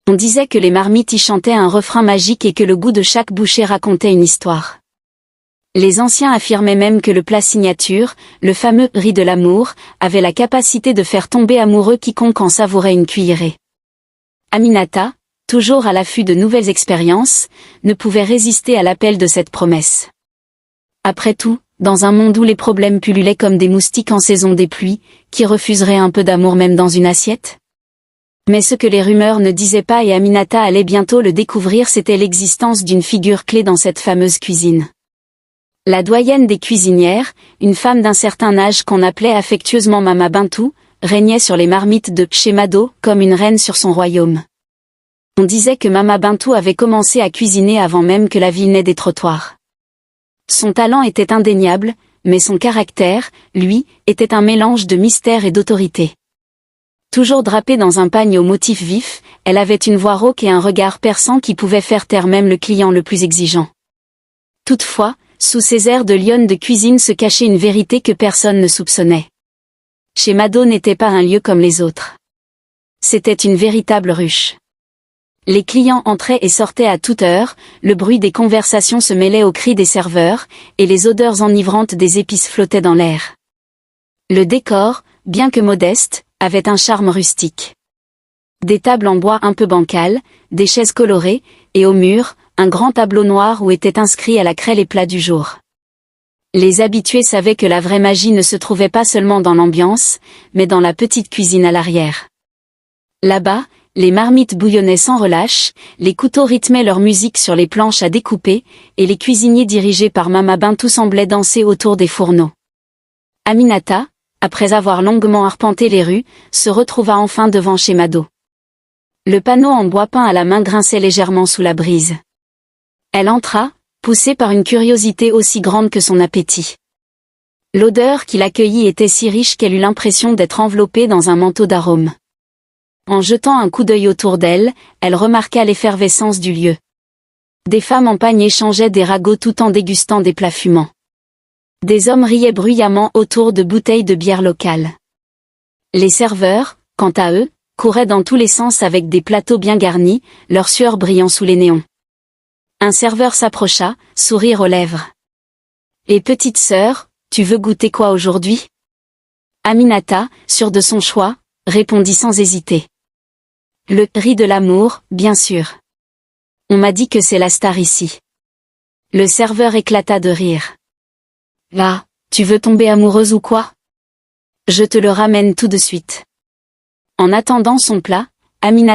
On disait que les marmites y chantaient un refrain magique et que le goût de chaque bouchée racontait une histoire. Les anciens affirmaient même que le plat signature, le fameux riz de l'amour, avait la capacité de faire tomber amoureux quiconque en savourait une cuillerée. Aminata, toujours à l'affût de nouvelles expériences, ne pouvait résister à l'appel de cette promesse. Après tout, dans un monde où les problèmes pullulaient comme des moustiques en saison des pluies, qui refuserait un peu d'amour même dans une assiette ? Mais ce que les rumeurs ne disaient pas et Aminata allait bientôt le découvrir, c'était l'existence d'une figure clé dans cette fameuse cuisine. La doyenne des cuisinières, une femme d'un certain âge qu'on appelait affectueusement Mama Bintou, régnait sur les marmites de chez Mado comme une reine sur son royaume. On disait que Mama Bintou avait commencé à cuisiner avant même que la ville n'ait des trottoirs. Son talent était indéniable, mais son caractère, lui, était un mélange de mystère et d'autorité. Toujours drapée dans un pagne aux motifs vifs, elle avait une voix rauque et un regard perçant qui pouvait faire taire même le client le plus exigeant. Toutefois, sous ces airs de lionne de cuisine se cachait une vérité que personne ne soupçonnait. Chez Mado n'était pas un lieu comme les autres. C'était une véritable ruche. Les clients entraient et sortaient à toute heure, le bruit des conversations se mêlait aux cris des serveurs, et les odeurs enivrantes des épices flottaient dans l'air. Le décor, bien que modeste, avait un charme rustique. Des tables en bois un peu bancales, des chaises colorées, et au mur, un grand tableau noir où étaient inscrits à la craie les plats du jour. Les habitués savaient que la vraie magie ne se trouvait pas seulement dans l'ambiance, mais dans la petite cuisine à l'arrière. Là-bas, les marmites bouillonnaient sans relâche, les couteaux rythmaient leur musique sur les planches à découper, et les cuisiniers dirigés par Mama Bintou semblaient danser autour des fourneaux. Aminata, après avoir longuement arpenté les rues, se retrouva enfin devant chez Mado. Le panneau en bois peint à la main grinçait légèrement sous la brise. Elle entra, poussée par une curiosité aussi grande que son appétit. L'odeur qui l'accueillit était si riche qu'elle eut l'impression d'être enveloppée dans un manteau d'arômes. En jetant un coup d'œil autour d'elle, elle remarqua l'effervescence du lieu. Des femmes en pagne échangeaient des ragots tout en dégustant des plats fumants. Des hommes riaient bruyamment autour de bouteilles de bière locale. Les serveurs, quant à eux, couraient dans tous les sens avec des plateaux bien garnis, leur sueur brillant sous les néons. Un serveur s'approcha, sourire aux lèvres. « Et petite sœur, tu veux goûter quoi aujourd'hui ?» Aminata, sûre de son choix, répondit sans hésiter. « Le riz de l'amour, bien sûr. On m'a dit que c'est la star ici. » Le serveur éclata de rire. « Là, tu veux tomber amoureuse ou quoi ? Je te le ramène tout de suite. » En attendant son plat, Aminata